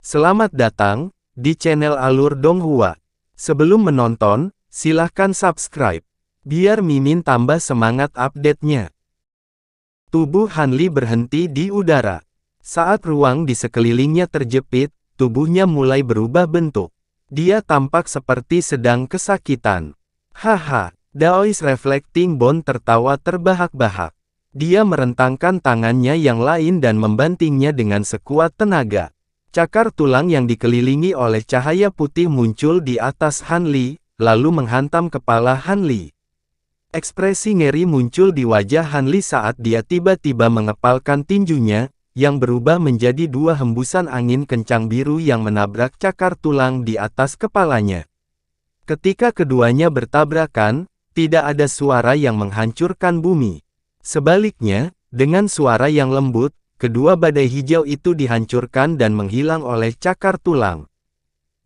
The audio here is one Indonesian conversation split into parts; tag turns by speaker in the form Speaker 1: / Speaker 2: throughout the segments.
Speaker 1: Selamat datang di channel Alur Donghua. Sebelum menonton, silahkan subscribe, biar Mimin tambah semangat update-nya. Tubuh Hanli berhenti di udara. Saat ruang di sekelilingnya terjepit, tubuhnya mulai berubah bentuk. Dia tampak seperti sedang kesakitan. Haha, Daoist Reflecting Bone tertawa terbahak-bahak. Dia merentangkan tangannya yang lain dan membantingnya dengan sekuat tenaga. Cakar tulang yang dikelilingi oleh cahaya putih muncul di atas Hanli, lalu menghantam kepala Hanli. Ekspresi ngeri muncul di wajah Hanli saat dia tiba-tiba mengepalkan tinjunya, yang berubah menjadi dua hembusan angin kencang biru yang menabrak cakar tulang di atas kepalanya. Ketika keduanya bertabrakan, tidak ada suara yang menghancurkan bumi. Sebaliknya, dengan suara yang lembut, kedua badai hijau itu dihancurkan dan menghilang oleh cakar tulang.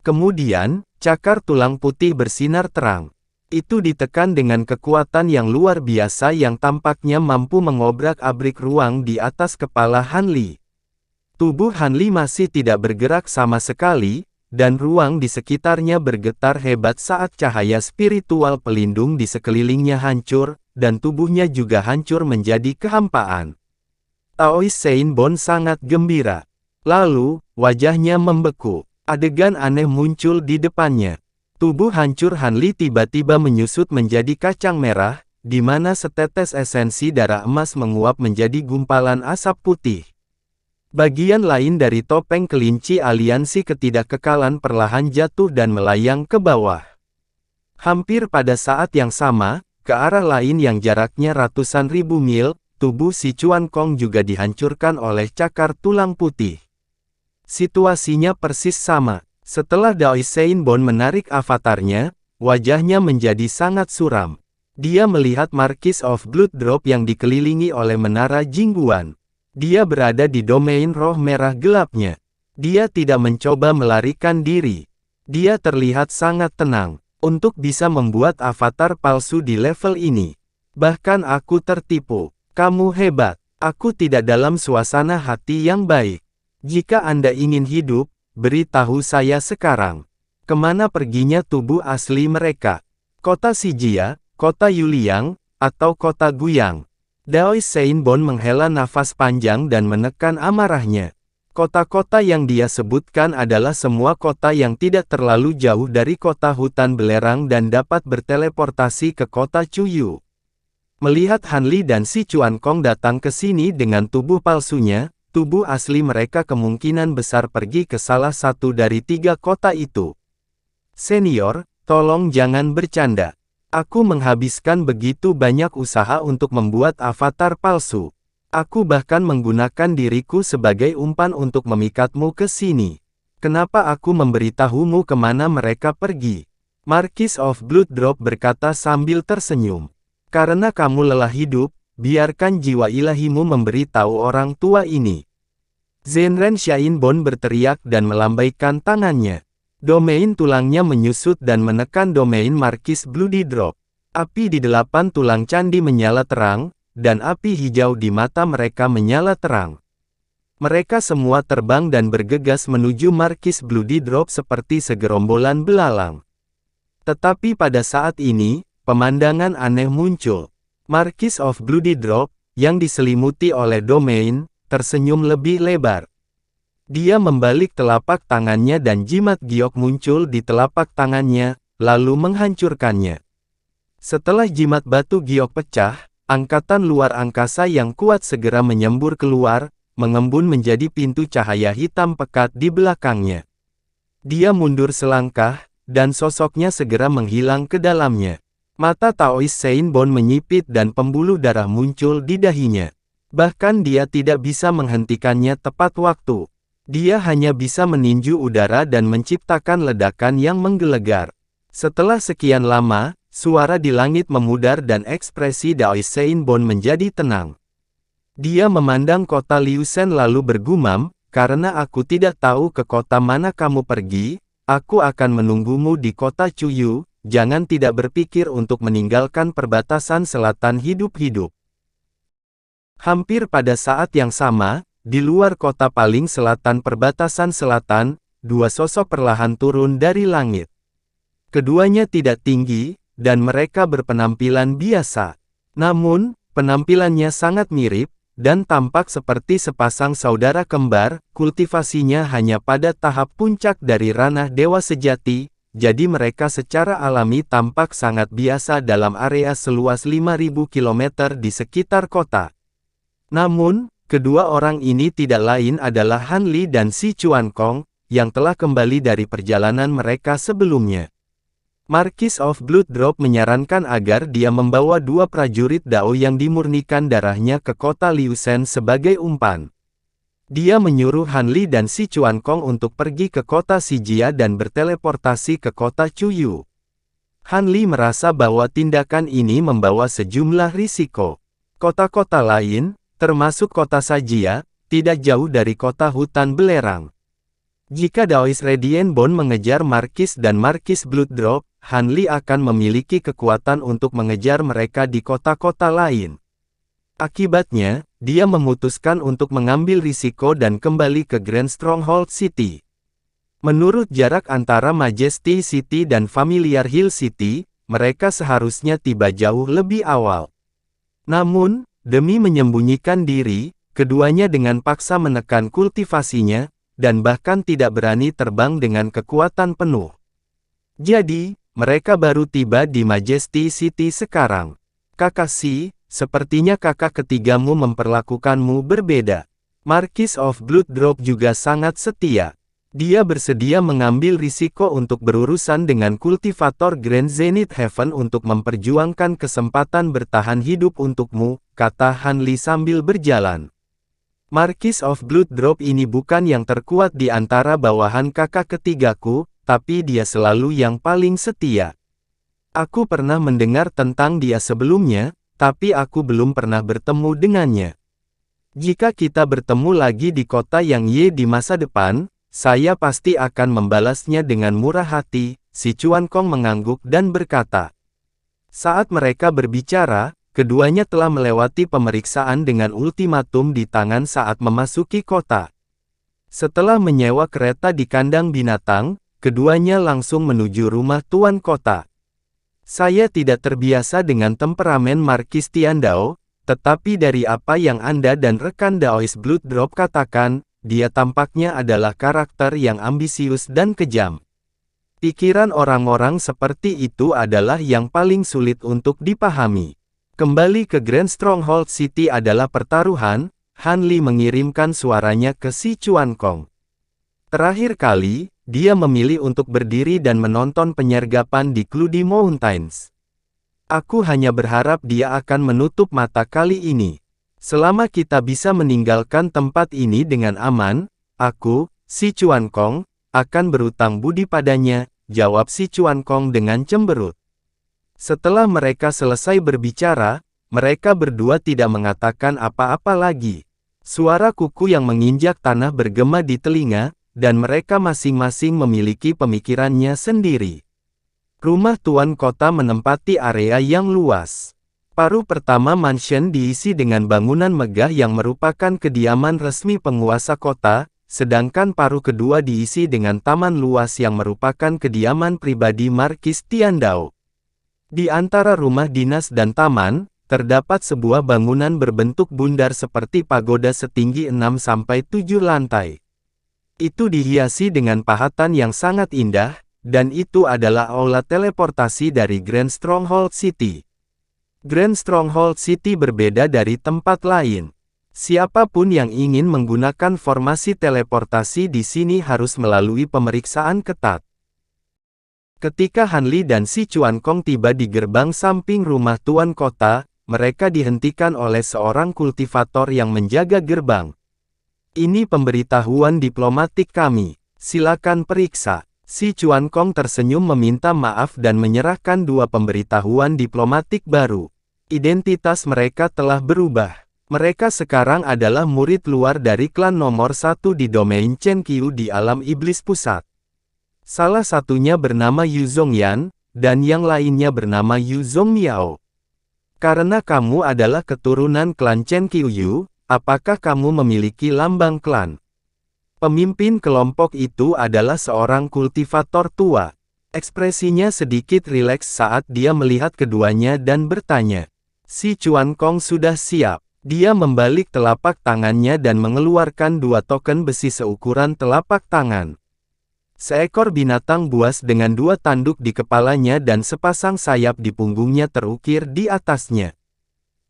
Speaker 1: Kemudian, cakar tulang putih bersinar terang. Itu ditekan dengan kekuatan yang luar biasa yang tampaknya mampu mengobrak-abrik ruang di atas kepala Hanli. Tubuh Hanli masih tidak bergerak sama sekali, dan ruang di sekitarnya bergetar hebat saat cahaya spiritual pelindung di sekelilingnya hancur, dan tubuhnya juga hancur menjadi kehampaan. Daoist Sein Bone sangat gembira. Lalu, wajahnya membeku. Adegan aneh muncul di depannya. Tubuh hancur Hanli tiba-tiba menyusut menjadi kacang merah, di mana setetes esensi darah emas menguap menjadi gumpalan asap putih. Bagian lain dari topeng kelinci aliansi ketidakkekalan perlahan jatuh dan melayang ke bawah. Hampir pada saat yang sama, ke arah lain yang jaraknya ratusan ribu mil, tubuh si Chuan Kong juga dihancurkan oleh cakar tulang putih. Situasinya persis sama. Setelah Daoist Sein Bone menarik avatarnya, wajahnya menjadi sangat suram. Dia melihat Marquis of Blood Drop yang dikelilingi oleh menara Jingguan. Dia berada di domain roh merah gelapnya. Dia tidak mencoba melarikan diri. Dia terlihat sangat tenang. Untuk bisa membuat avatar palsu di level ini. Bahkan aku tertipu. Kamu hebat. Aku tidak dalam suasana hati yang baik. Jika Anda ingin hidup, beritahu saya sekarang. Kemana perginya tubuh asli mereka? Kota Sijia, kota Yuliang, atau kota Guyang? Daoist Sein Bone menghela nafas panjang dan menekan amarahnya. Kota-kota yang dia sebutkan adalah semua kota yang tidak terlalu jauh dari kota hutan belerang dan dapat berteleportasi ke kota Chuyu. Melihat Hanli dan si Chuan Kong datang ke sini dengan tubuh palsunya, tubuh asli mereka kemungkinan besar pergi ke salah satu dari tiga kota itu. Senior, tolong jangan bercanda. Aku menghabiskan begitu banyak usaha untuk membuat avatar palsu. Aku bahkan menggunakan diriku sebagai umpan untuk memikatmu ke sini. Kenapa aku memberitahumu kemana mereka pergi? Marquis of Blood Drop berkata sambil tersenyum. Karena kamu lelah hidup, biarkan jiwa ilahimu memberitahu orang tua ini. Zenren Sein Bone berteriak dan melambaikan tangannya. Domain tulangnya menyusut dan menekan domain Marquis Bloody Drop. Api di 8 tulang candi menyala terang, dan api hijau di mata mereka menyala terang. Mereka semua terbang dan bergegas menuju Marquis Bloody Drop seperti segerombolan belalang. Tetapi pada saat ini, pemandangan aneh muncul. Marquis of Bloody Drop, yang diselimuti oleh domain, tersenyum lebih lebar. Dia membalik telapak tangannya dan jimat giok muncul di telapak tangannya, lalu menghancurkannya. Setelah jimat batu giok pecah, angkatan luar angkasa yang kuat segera menyembur keluar, mengembun menjadi pintu cahaya hitam pekat di belakangnya. Dia mundur selangkah, dan sosoknya segera menghilang ke dalamnya. Mata Daoist Sein Bone menyipit dan pembuluh darah muncul di dahinya. Bahkan dia tidak bisa menghentikannya tepat waktu. Dia hanya bisa meninju udara dan menciptakan ledakan yang menggelegar. Setelah sekian lama, suara di langit memudar dan ekspresi Daoist Sein Bone menjadi tenang. Dia memandang kota Liusen lalu bergumam, karena aku tidak tahu ke kota mana kamu pergi, aku akan menunggumu di kota Chuyu, jangan tidak berpikir untuk meninggalkan perbatasan selatan hidup-hidup. Hampir pada saat yang sama, di luar kota paling selatan perbatasan selatan, dua sosok perlahan turun dari langit. Keduanya tidak tinggi, dan mereka berpenampilan biasa. Namun, penampilannya sangat mirip, dan tampak seperti sepasang saudara kembar. Kultivasinya hanya pada tahap puncak dari ranah dewa sejati, jadi mereka secara alami tampak sangat biasa dalam area seluas 5.000 km di sekitar kota. Namun, kedua orang ini tidak lain adalah Han Li dan Si Chuankong, yang telah kembali dari perjalanan mereka sebelumnya. Marquis of Blood Drop menyarankan agar dia membawa dua prajurit Dao yang dimurnikan darahnya ke kota Liu Shen sebagai umpan. Dia menyuruh Han Li dan Si Chuankong untuk pergi ke kota Sijia dan berteleportasi ke kota Chuyu. Han Li merasa bahwa tindakan ini membawa sejumlah risiko. Kota-kota lain, termasuk kota Sajia, tidak jauh dari kota hutan belerang. Jika Daoist Radiant Bone mengejar Marquis dan Marquis Blood Drop, Han Li akan memiliki kekuatan untuk mengejar mereka di kota-kota lain. Akibatnya, dia memutuskan untuk mengambil risiko dan kembali ke Grand Stronghold City. Menurut jarak antara Majesty City dan Familiar Hill City, mereka seharusnya tiba jauh lebih awal. Namun, demi menyembunyikan diri, keduanya dengan paksa menekan kultivasinya, dan bahkan tidak berani terbang dengan kekuatan penuh. Jadi, mereka baru tiba di Majesty City sekarang. Kakashi, sepertinya kakak ketigamu memperlakukanmu berbeda. Marquis of Blood Drop juga sangat setia. Dia bersedia mengambil risiko untuk berurusan dengan kultivator Grand Zenith Heaven untuk memperjuangkan kesempatan bertahan hidup untukmu, kata Han Li sambil berjalan. Marquis of Blood Drop ini bukan yang terkuat di antara bawahan kakak ketigaku, tapi dia selalu yang paling setia. Aku pernah mendengar tentang dia sebelumnya, tapi aku belum pernah bertemu dengannya. Jika kita bertemu lagi di kota yang Ye di masa depan, saya pasti akan membalasnya dengan murah hati. Si Chuankong mengangguk dan berkata. Saat mereka berbicara, keduanya telah melewati pemeriksaan dengan ultimatum di tangan saat memasuki kota. Setelah menyewa kereta di kandang binatang, keduanya langsung menuju rumah tuan kota. Saya tidak terbiasa dengan temperamen Marquis Tiandao, tetapi dari apa yang Anda dan rekan Daoist Blood Drop katakan, dia tampaknya adalah karakter yang ambisius dan kejam. Pikiran orang-orang seperti itu adalah yang paling sulit untuk dipahami. Kembali ke Grand Stronghold City adalah pertaruhan. Han Li mengirimkan suaranya ke Si Chuankong. Terakhir kali, dia memilih untuk berdiri dan menonton penyergapan di Cloudy Mountains. Aku hanya berharap dia akan menutup mata kali ini. Selama kita bisa meninggalkan tempat ini dengan aman, aku, Si Chuankong, akan berutang budi padanya, jawab Si Chuankong dengan cemberut. Setelah mereka selesai berbicara, mereka berdua tidak mengatakan apa-apa lagi. Suara kuku yang menginjak tanah bergema di telinga, dan mereka masing-masing memiliki pemikirannya sendiri. Rumah tuan kota menempati area yang luas. Paruh pertama mansion diisi dengan bangunan megah yang merupakan kediaman resmi penguasa kota, sedangkan paruh kedua diisi dengan taman luas yang merupakan kediaman pribadi Marquis Tiandao. Di antara rumah dinas dan taman, terdapat sebuah bangunan berbentuk bundar seperti pagoda setinggi 6-7 lantai. Itu dihiasi dengan pahatan yang sangat indah, dan itu adalah aula teleportasi dari Grand Stronghold City. Grand Stronghold City berbeda dari tempat lain. Siapapun yang ingin menggunakan formasi teleportasi di sini harus melalui pemeriksaan ketat. Ketika Han Li dan Si Chuankong tiba di gerbang samping rumah tuan kota, mereka dihentikan oleh seorang kultivator yang menjaga gerbang. Ini pemberitahuan diplomatik kami. Silakan periksa. Si Chuankong tersenyum meminta maaf dan menyerahkan dua pemberitahuan diplomatik baru. Identitas mereka telah berubah. Mereka sekarang adalah murid luar dari klan nomor 1 di domain Chen Qiu di alam iblis pusat. Salah satunya bernama Yu Zhongyan, dan yang lainnya bernama Yu Zhongmiao. Karena kamu adalah keturunan klan Chen Qiu, apakah kamu memiliki lambang klan? Pemimpin kelompok itu adalah seorang kultivator tua. Ekspresinya sedikit rileks saat dia melihat keduanya dan bertanya. Si Chuan Kong sudah siap. Dia membalik telapak tangannya dan mengeluarkan 2 token besi seukuran telapak tangan. Seekor binatang buas dengan 2 tanduk di kepalanya dan sepasang sayap di punggungnya terukir di atasnya.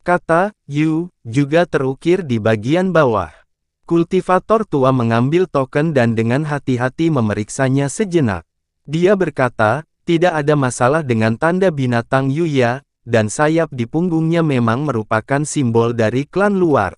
Speaker 1: Kata Yu juga terukir di bagian bawah. Kultivator tua mengambil token dan dengan hati-hati memeriksanya sejenak. Dia berkata, tidak ada masalah dengan tanda binatang Yuya, dan sayap di punggungnya memang merupakan simbol dari klan luar.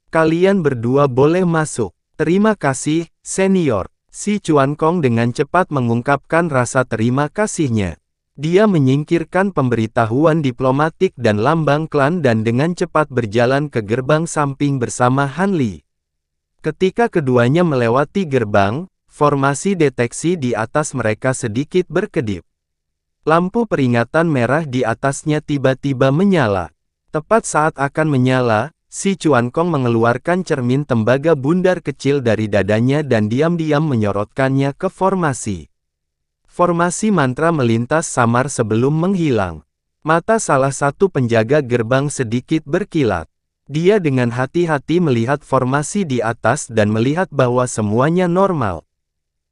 Speaker 1: Kalian berdua boleh masuk. Terima kasih, senior. Si Chuan Kong dengan cepat mengungkapkan rasa terima kasihnya. Dia menyingkirkan pemberitahuan diplomatik dan lambang klan dan dengan cepat berjalan ke gerbang samping bersama Han Li. Ketika keduanya melewati gerbang, formasi deteksi di atas mereka sedikit berkedip. Lampu peringatan merah di atasnya tiba-tiba menyala. Tepat saat akan menyala, si Chuan Kong mengeluarkan cermin tembaga bundar kecil dari dadanya dan diam-diam menyorotkannya ke formasi. Formasi mantra melintas samar sebelum menghilang. Mata salah satu penjaga gerbang sedikit berkilat. Dia dengan hati-hati melihat formasi di atas dan melihat bahwa semuanya normal.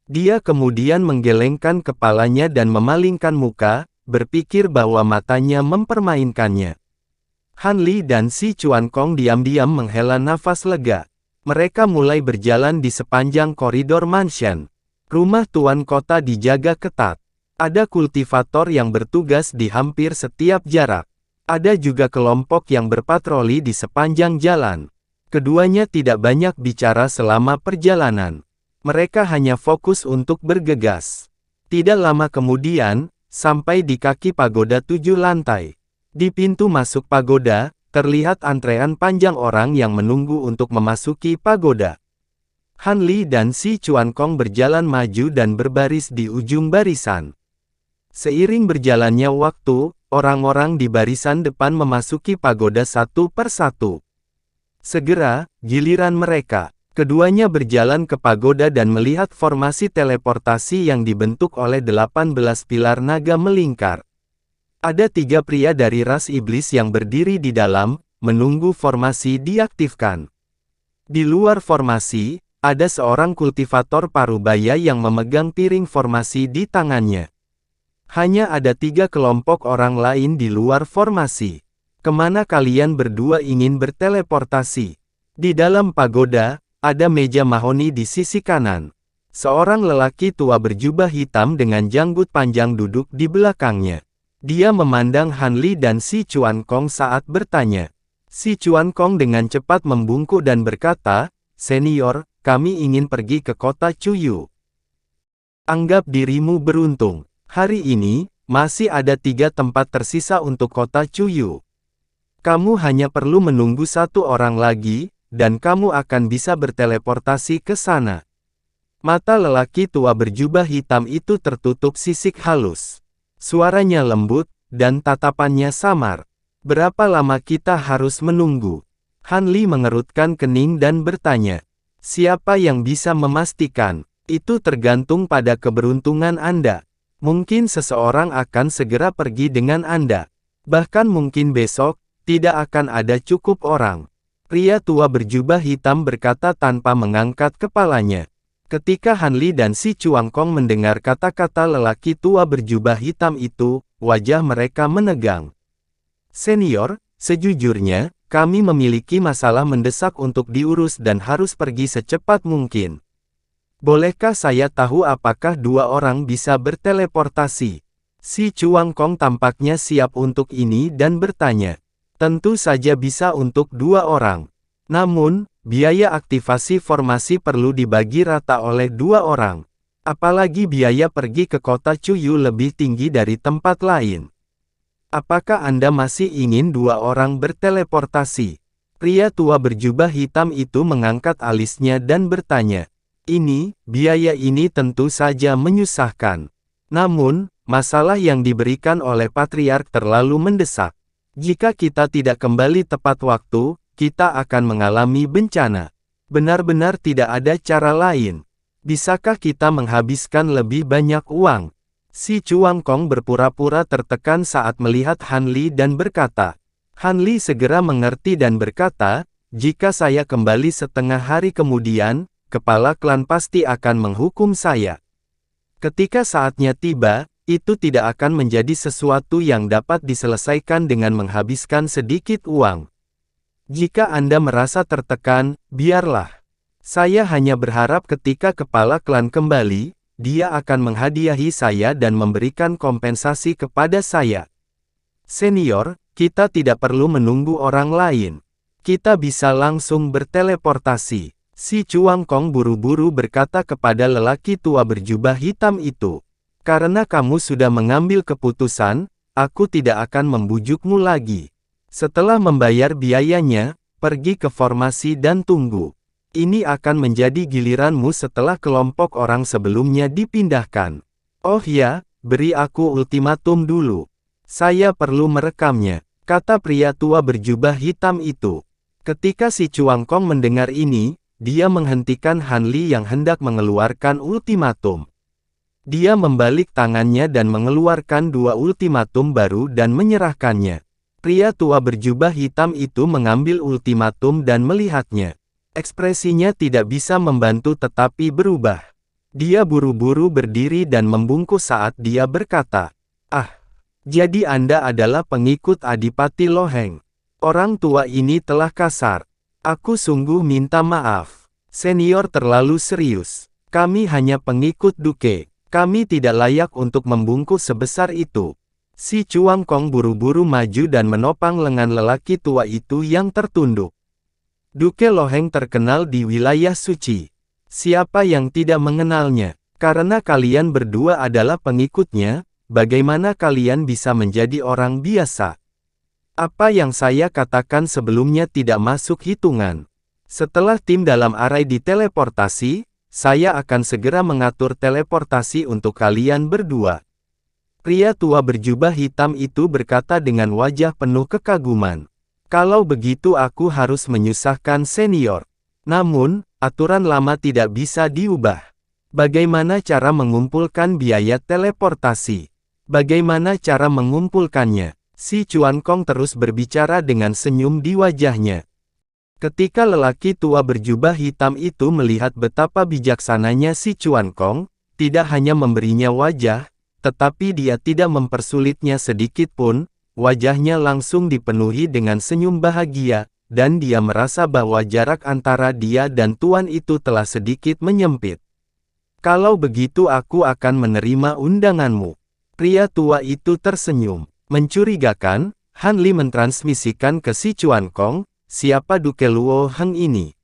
Speaker 1: Dia kemudian menggelengkan kepalanya dan memalingkan muka, berpikir bahwa matanya mempermainkannya. Han Li dan si Chuan Kong diam-diam menghela nafas lega. Mereka mulai berjalan di sepanjang koridor mansion. Rumah tuan kota dijaga ketat. Ada kultivator yang bertugas di hampir setiap jarak. Ada juga kelompok yang berpatroli di sepanjang jalan. Keduanya tidak banyak bicara selama perjalanan. Mereka hanya fokus untuk bergegas. Tidak lama kemudian, sampai di kaki pagoda 7 lantai. Di pintu masuk pagoda, terlihat antrean panjang orang yang menunggu untuk memasuki pagoda. Han Li dan si Chuan Kong berjalan maju dan berbaris di ujung barisan. Seiring berjalannya waktu, orang-orang di barisan depan memasuki pagoda satu persatu. Segera, giliran mereka. Keduanya berjalan ke pagoda dan melihat formasi teleportasi yang dibentuk oleh 18 pilar naga melingkar. Ada 3 pria dari ras iblis yang berdiri di dalam, menunggu formasi diaktifkan. Di luar formasi, ada seorang kultivator parubaya yang memegang piring formasi di tangannya. Hanya ada 3 kelompok orang lain di luar formasi. Kemana kalian berdua ingin berteleportasi? Di dalam pagoda, ada meja mahoni di sisi kanan. Seorang lelaki tua berjubah hitam dengan janggut panjang duduk di belakangnya. Dia memandang Han Li dan si Chuan Kong saat bertanya. Si Chuan Kong dengan cepat membungkuk dan berkata, "Senior, kami ingin pergi ke kota Chuyu. Anggap dirimu beruntung. Hari ini, masih ada 3 tempat tersisa untuk kota Chuyu. Kamu hanya perlu menunggu 1 orang lagi, dan kamu akan bisa berteleportasi ke sana." Mata lelaki tua berjubah hitam itu tertutup sisik halus. Suaranya lembut, dan tatapannya samar. "Berapa lama kita harus menunggu?" Han Li mengerutkan kening dan bertanya. "Siapa yang bisa memastikan? Itu tergantung pada keberuntungan Anda. Mungkin seseorang akan segera pergi dengan Anda. Bahkan mungkin besok, tidak akan ada cukup orang." Pria tua berjubah hitam berkata tanpa mengangkat kepalanya. Ketika Han Li dan si Chuan Kong mendengar kata-kata lelaki tua berjubah hitam itu, wajah mereka menegang. "Senior, sejujurnya, kami memiliki masalah mendesak untuk diurus dan harus pergi secepat mungkin. Bolehkah saya tahu apakah 2 orang bisa berteleportasi?" Si Chuan Kong tampaknya siap untuk ini dan bertanya. "Tentu saja bisa untuk 2 orang. Namun, biaya aktivasi formasi perlu dibagi rata oleh 2 orang. Apalagi biaya pergi ke kota Chuyu lebih tinggi dari tempat lain. Apakah Anda masih ingin 2 orang berteleportasi?" Pria tua berjubah hitam itu mengangkat alisnya dan bertanya. Biaya ini tentu saja menyusahkan. Namun, masalah yang diberikan oleh Patriark terlalu mendesak. Jika kita tidak kembali tepat waktu, kita akan mengalami bencana. Benar-benar tidak ada cara lain. Bisakah kita menghabiskan lebih banyak uang? Si Chuang Kong berpura-pura tertekan saat melihat Han Li dan berkata. Han Li segera mengerti dan berkata, jika saya kembali setengah hari kemudian, kepala klan pasti akan menghukum saya. Ketika saatnya tiba, itu tidak akan menjadi sesuatu yang dapat diselesaikan dengan menghabiskan sedikit uang. Jika Anda merasa tertekan, biarlah. Saya hanya berharap ketika kepala klan kembali, dia akan menghadiahi saya dan memberikan kompensasi kepada saya. Senior, kita tidak perlu menunggu orang lain. Kita bisa langsung berteleportasi. Si Chuang Kong buru-buru berkata kepada lelaki tua berjubah hitam itu. Karena kamu sudah mengambil keputusan, aku tidak akan membujukmu lagi. Setelah membayar biayanya, pergi ke formasi dan tunggu. Ini akan menjadi giliranmu setelah kelompok orang sebelumnya dipindahkan. Oh ya, beri aku ultimatum dulu. Saya perlu merekamnya, kata pria tua berjubah hitam itu. Ketika si Chuang Kong mendengar ini, dia menghentikan Han Li yang hendak mengeluarkan ultimatum. Dia membalik tangannya dan mengeluarkan 2 ultimatum baru dan menyerahkannya. Pria tua berjubah hitam itu mengambil ultimatum dan melihatnya. Ekspresinya tidak bisa membantu tetapi berubah. Dia buru-buru berdiri dan membungkuk saat dia berkata, "Ah, jadi Anda adalah pengikut Adipati Lo Heng. Orang tua ini telah kasar. Aku sungguh minta maaf. Senior terlalu serius. Kami hanya pengikut Duke. Kami tidak layak untuk membungkuk sebesar itu." Si Chuang Kong buru-buru maju dan menopang lengan lelaki tua itu yang tertunduk. Duke Lo Heng terkenal di wilayah suci. Siapa yang tidak mengenalnya? Karena kalian berdua adalah pengikutnya, bagaimana kalian bisa menjadi orang biasa? Apa yang saya katakan sebelumnya tidak masuk hitungan. Setelah tim dalam arai diteleportasi, saya akan segera mengatur teleportasi untuk kalian berdua. Pria tua berjubah hitam itu berkata dengan wajah penuh kekaguman. Kalau begitu aku harus menyusahkan senior. Namun, aturan lama tidak bisa diubah. Bagaimana cara mengumpulkan biaya teleportasi? Bagaimana cara mengumpulkannya? Si Chuan Kong terus berbicara dengan senyum di wajahnya. Ketika lelaki tua berjubah hitam itu melihat betapa bijaksananya si Chuan Kong, tidak hanya memberinya wajah, tetapi dia tidak mempersulitnya sedikit pun, wajahnya langsung dipenuhi dengan senyum bahagia, dan dia merasa bahwa jarak antara dia dan tuan itu telah sedikit menyempit. Kalau begitu aku akan menerima undanganmu. Pria tua itu tersenyum. Mencurigakan, Han Li mentransmisikan ke si Chuan Kong, siapa Duke Luo Heng ini?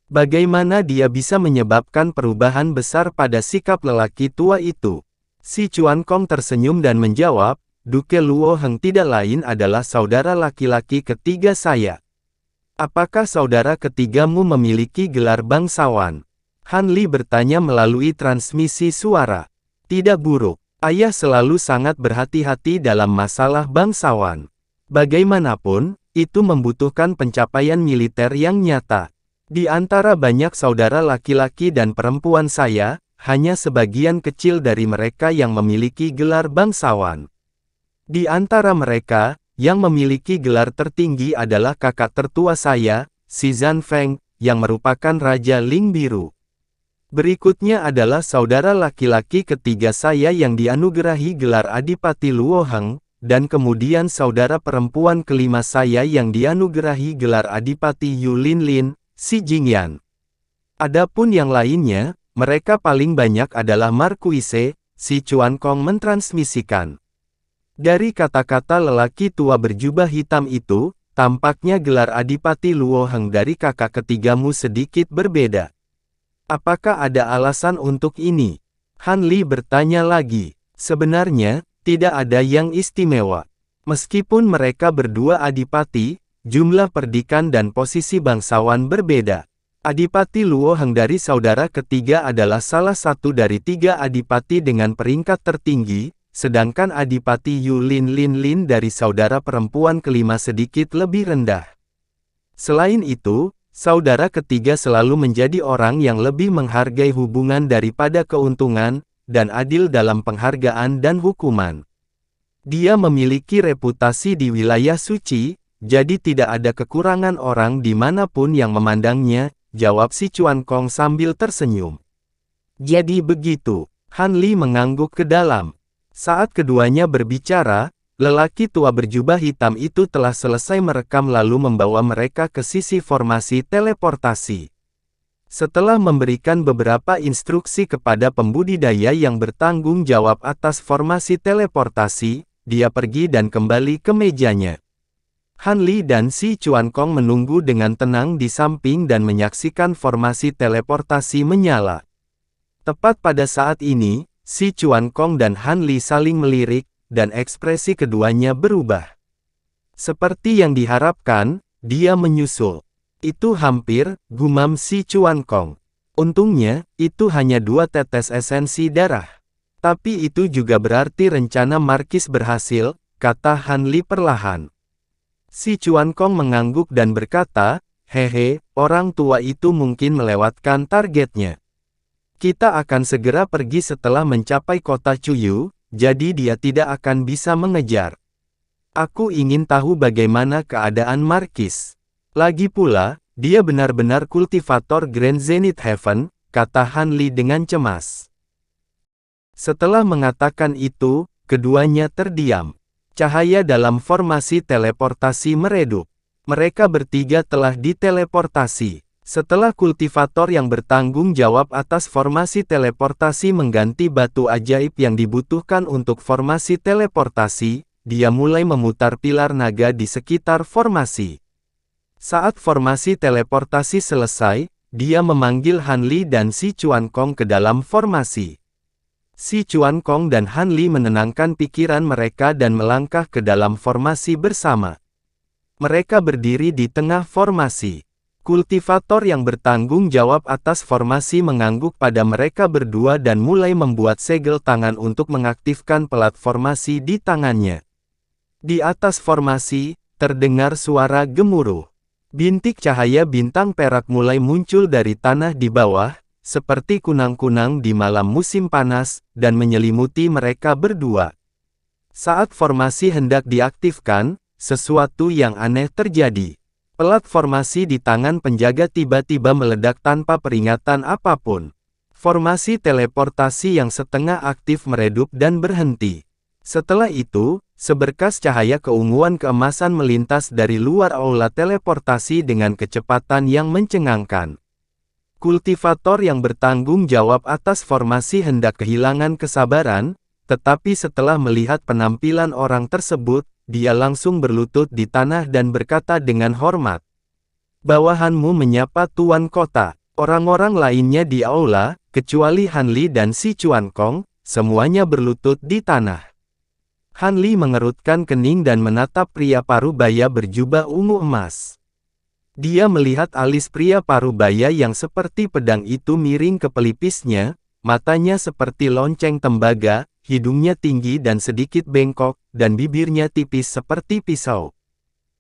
Speaker 1: Bagaimana dia bisa menyebabkan perubahan besar pada sikap lelaki tua itu? Si Chuan Kong tersenyum dan menjawab, Duke Luo Heng tidak lain adalah saudara laki-laki ketiga saya. Apakah saudara ketigamu memiliki gelar bangsawan? Han Li bertanya melalui transmisi suara. Tidak buruk. Ayah selalu sangat berhati-hati dalam masalah bangsawan. Bagaimanapun, itu membutuhkan pencapaian militer yang nyata. Di antara banyak saudara laki-laki dan perempuan saya, hanya sebagian kecil dari mereka yang memiliki gelar bangsawan. Di antara mereka, yang memiliki gelar tertinggi adalah kakak tertua saya, si Zhan Feng, yang merupakan Raja Ling Biru. Berikutnya adalah saudara laki-laki ketiga saya yang dianugerahi gelar Adipati Luo Heng, dan kemudian saudara perempuan kelima saya yang dianugerahi gelar Adipati Yu Lin Lin, si Jingyan. Adapun yang lainnya, mereka paling banyak adalah Marquise, si Chuan Kong mentransmisikan. Dari kata-kata lelaki tua berjubah hitam itu, tampaknya gelar Adipati Luo Heng dari kakak ketigamu sedikit berbeda. Apakah ada alasan untuk ini? Han Li bertanya lagi. Sebenarnya, tidak ada yang istimewa. Meskipun mereka berdua adipati, jumlah perdikan dan posisi bangsawan berbeda. Adipati Luo Heng dari saudara ketiga adalah salah satu dari 3 adipati dengan peringkat tertinggi, sedangkan Adipati Yu Lin Lin Lin dari saudara perempuan kelima sedikit lebih rendah. Selain itu, saudara ketiga selalu menjadi orang yang lebih menghargai hubungan daripada keuntungan, dan adil dalam penghargaan dan hukuman. Dia memiliki reputasi di wilayah suci, jadi tidak ada kekurangan orang dimanapun yang memandangnya, jawab si Chuan Kong sambil tersenyum. Jadi begitu, Han Li mengangguk ke dalam. Saat keduanya berbicara, lelaki tua berjubah hitam itu telah selesai merekam lalu membawa mereka ke sisi formasi teleportasi. Setelah memberikan beberapa instruksi kepada pembudidaya yang bertanggung jawab atas formasi teleportasi, dia pergi dan kembali ke mejanya. Han Li dan si Chuan Kong menunggu dengan tenang di samping dan menyaksikan formasi teleportasi menyala. Tepat pada saat ini, si Chuan Kong dan Han Li saling melirik, dan ekspresi keduanya berubah. Seperti yang diharapkan, dia menyusul. Itu hampir, gumam si Chuan Kong. Untungnya, itu hanya 2 tetes esensi darah. Tapi itu juga berarti rencana Markis berhasil, kata Han Li perlahan. Si Chuan Kong mengangguk dan berkata, hehe, orang tua itu mungkin melewatkan targetnya. Kita akan segera pergi setelah mencapai kota Chuyu, jadi dia tidak akan bisa mengejar. Aku ingin tahu bagaimana keadaan Markis. Lagi pula, dia benar-benar kultivator Grand Zenith Heaven, kata Han Li dengan cemas. Setelah mengatakan itu, keduanya terdiam. Cahaya dalam formasi teleportasi meredup. Mereka bertiga telah diteleportasi. Setelah kultivator yang bertanggung jawab atas formasi teleportasi mengganti batu ajaib yang dibutuhkan untuk formasi teleportasi, dia mulai memutar pilar naga di sekitar formasi. Saat formasi teleportasi selesai, dia memanggil Han Li dan si Chuan Kong ke dalam formasi. Si Chuan Kong dan Han Li menenangkan pikiran mereka dan melangkah ke dalam formasi bersama. Mereka berdiri di tengah formasi. Kultivator yang bertanggung jawab atas formasi mengangguk pada mereka berdua dan mulai membuat segel tangan untuk mengaktifkan pelat formasi di tangannya. Di atas formasi, terdengar suara gemuruh. Bintik cahaya bintang perak mulai muncul dari tanah di bawah, seperti kunang-kunang di malam musim panas, dan menyelimuti mereka berdua. Saat formasi hendak diaktifkan, sesuatu yang aneh terjadi. Pelat formasi di tangan penjaga tiba-tiba meledak tanpa peringatan apapun. Formasi teleportasi yang setengah aktif meredup dan berhenti. Setelah itu, seberkas cahaya keunguan keemasan melintas dari luar aula teleportasi dengan kecepatan yang mencengangkan. Kultivator yang bertanggung jawab atas formasi hendak kehilangan kesabaran, tetapi setelah melihat penampilan orang tersebut, dia langsung berlutut di tanah dan berkata dengan hormat. Bawahanmu menyapa Tuan Kota. Orang-orang lainnya di aula, kecuali Han Li dan si Chuan Kong, semuanya berlutut di tanah. Han Li mengerutkan kening dan menatap pria parubaya berjubah ungu emas. Dia melihat alis pria parubaya yang seperti pedang itu miring ke pelipisnya, matanya seperti lonceng tembaga, hidungnya tinggi dan sedikit bengkok, dan bibirnya tipis seperti pisau.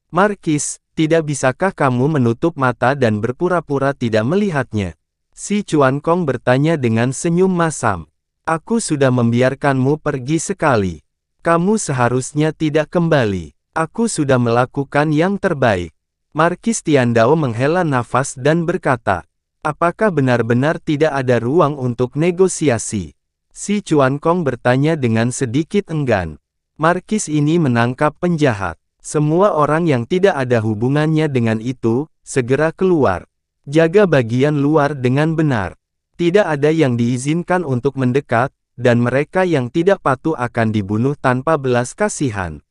Speaker 1: Markis, tidak bisakah kamu menutup mata dan berpura-pura tidak melihatnya? Si Chuan Kong bertanya dengan senyum masam. Aku sudah membiarkanmu pergi sekali. Kamu seharusnya tidak kembali. Aku sudah melakukan yang terbaik. Markis Tiandao menghela nafas dan berkata, apakah benar-benar tidak ada ruang untuk negosiasi? Si Chuan Kong bertanya dengan sedikit enggan. Markis ini menangkap penjahat. Semua orang yang tidak ada hubungannya dengan itu, segera keluar. Jaga bagian luar dengan benar. Tidak ada yang diizinkan untuk mendekat, dan mereka yang tidak patuh akan dibunuh tanpa belas kasihan.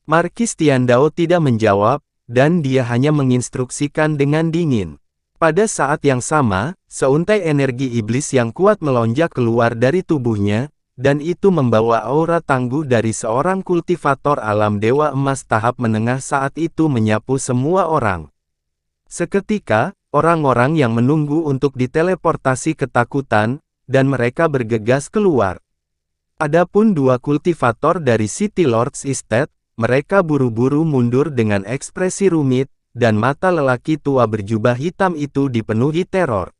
Speaker 1: Markis Tiandao tidak menjawab, dan dia hanya menginstruksikan dengan dingin. Pada saat yang sama, seuntai energi iblis yang kuat melonjak keluar dari tubuhnya, dan itu membawa aura tangguh dari seorang kultivator alam dewa emas tahap menengah saat itu menyapu semua orang. Seketika, orang-orang yang menunggu untuk diteleportasi ketakutan, dan mereka bergegas keluar. Adapun 2 kultivator dari City Lord's Estate, mereka buru-buru mundur dengan ekspresi rumit, dan mata lelaki tua berjubah hitam itu dipenuhi teror.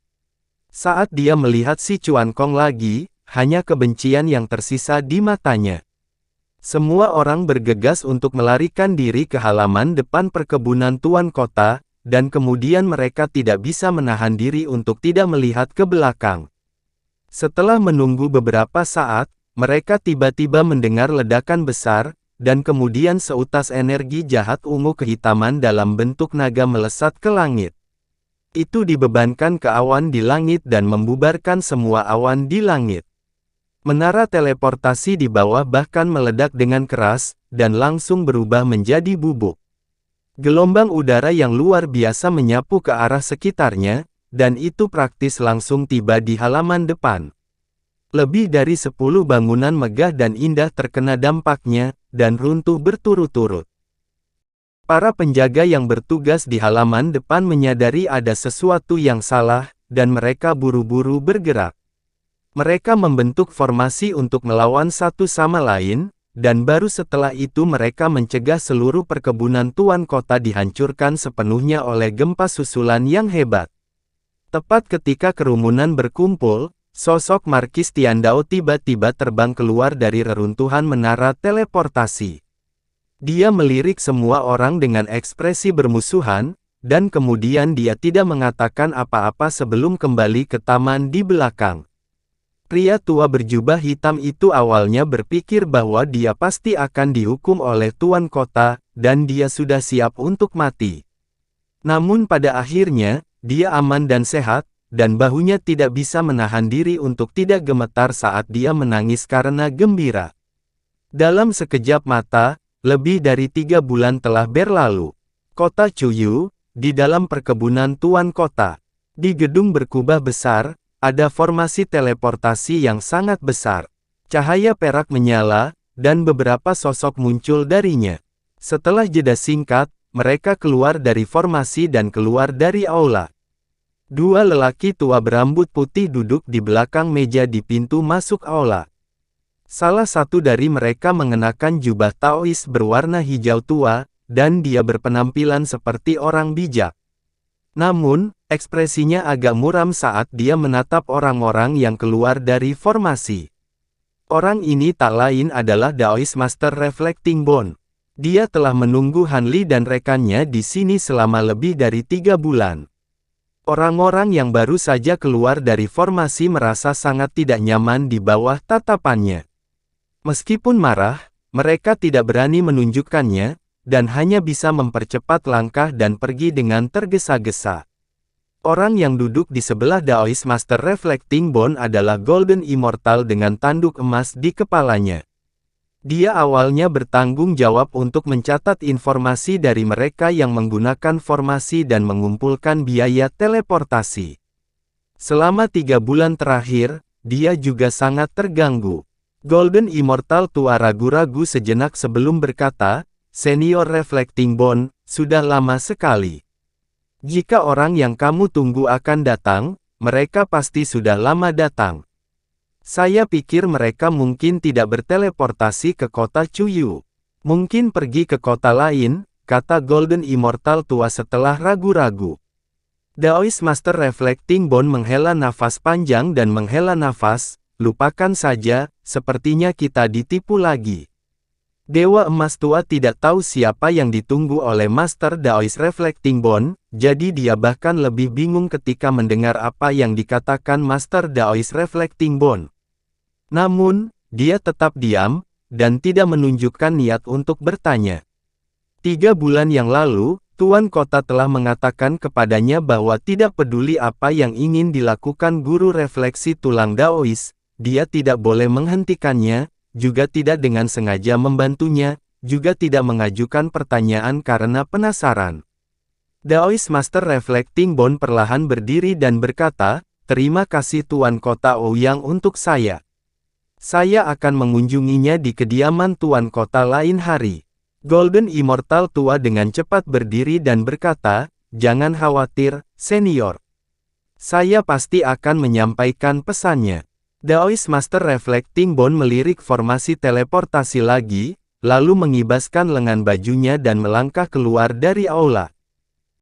Speaker 1: Saat dia melihat si Chuan Kong lagi, hanya kebencian yang tersisa di matanya. Semua orang bergegas untuk melarikan diri ke halaman depan perkebunan tuan kota, dan kemudian mereka tidak bisa menahan diri untuk tidak melihat ke belakang. Setelah menunggu beberapa saat, mereka tiba-tiba mendengar ledakan besar, dan kemudian seutas energi jahat ungu kehitaman dalam bentuk naga melesat ke langit. Itu dibebankan ke awan di langit dan membubarkan semua awan di langit. Menara teleportasi di bawah bahkan meledak dengan keras, dan langsung berubah menjadi bubuk. Gelombang udara yang luar biasa menyapu ke arah sekitarnya, dan itu praktis langsung tiba di halaman depan. Lebih dari 10 bangunan megah dan indah terkena dampaknya, dan runtuh berturut-turut. Para penjaga yang bertugas di halaman depan menyadari ada sesuatu yang salah, dan mereka buru-buru bergerak. Mereka membentuk formasi untuk melawan satu sama lain, dan baru setelah itu mereka mencegah seluruh perkebunan tuan kota dihancurkan sepenuhnya oleh gempa susulan yang hebat. Tepat ketika kerumunan berkumpul, sosok Markis Tiandao tiba-tiba terbang keluar dari reruntuhan menara teleportasi. Dia melirik semua orang dengan ekspresi bermusuhan, dan kemudian dia tidak mengatakan apa-apa sebelum kembali ke taman di belakang. Pria tua berjubah hitam itu awalnya berpikir bahwa dia pasti akan dihukum oleh tuan kota, dan dia sudah siap untuk mati. Namun pada akhirnya, dia aman dan sehat, dan bahunya tidak bisa menahan diri untuk tidak gemetar saat dia menangis karena gembira. Dalam sekejap mata, lebih dari 3 bulan telah berlalu. Kota Chuyu, di dalam perkebunan tuan kota. Di gedung berkubah besar, ada formasi teleportasi yang sangat besar. Cahaya perak menyala, dan beberapa sosok muncul darinya. Setelah jeda singkat, mereka keluar dari formasi dan keluar dari aula. 2 lelaki tua berambut putih duduk di belakang meja di pintu masuk aula. Salah satu dari mereka mengenakan jubah Taois berwarna hijau tua, dan dia berpenampilan seperti orang bijak. Namun, ekspresinya agak muram saat dia menatap orang-orang yang keluar dari formasi. Orang ini tak lain adalah Daoist Master Reflecting Bone. Dia telah menunggu Han Li dan rekannya di sini selama lebih dari 3 bulan. Orang-orang yang baru saja keluar dari formasi merasa sangat tidak nyaman di bawah tatapannya. Meskipun marah, mereka tidak berani menunjukkannya, dan hanya bisa mempercepat langkah dan pergi dengan tergesa-gesa. Orang yang duduk di sebelah Daoist Master Reflecting Bone adalah Golden Immortal dengan tanduk emas di kepalanya. Dia awalnya bertanggung jawab untuk mencatat informasi dari mereka yang menggunakan formasi dan mengumpulkan biaya teleportasi. Selama 3 bulan terakhir, dia juga sangat terganggu. Golden Immortal tua ragu-ragu sejenak sebelum berkata, "Senior Reflecting Bone, sudah lama sekali. Jika orang yang kamu tunggu akan datang, mereka pasti sudah lama datang. Saya pikir mereka mungkin tidak berteleportasi ke kota Chuyu. Mungkin pergi ke kota lain," kata Golden Immortal tua setelah ragu-ragu. Daoist Master Reflecting Bone menghela nafas panjang dan menghela nafas, "Lupakan saja, sepertinya kita ditipu lagi." Dewa Emas Tua tidak tahu siapa yang ditunggu oleh Master Daoist Reflecting Bone, jadi dia bahkan lebih bingung ketika mendengar apa yang dikatakan Master Daoist Reflecting Bone. Namun, dia tetap diam, dan tidak menunjukkan niat untuk bertanya. 3 bulan yang lalu, Tuan Kota telah mengatakan kepadanya bahwa tidak peduli apa yang ingin dilakukan guru refleksi tulang Daoist, dia tidak boleh menghentikannya, juga tidak dengan sengaja membantunya, juga tidak mengajukan pertanyaan karena penasaran. Daoist Master Reflecting Bone perlahan berdiri dan berkata, "Terima kasih Tuan Kota Ouyang untuk saya. Saya akan mengunjunginya di kediaman Tuan Kota lain hari." Golden Immortal tua dengan cepat berdiri dan berkata, "Jangan khawatir, senior. Saya pasti akan menyampaikan pesannya." Daoist Master Reflecting Bone melirik formasi teleportasi lagi, lalu mengibaskan lengan bajunya dan melangkah keluar dari aula.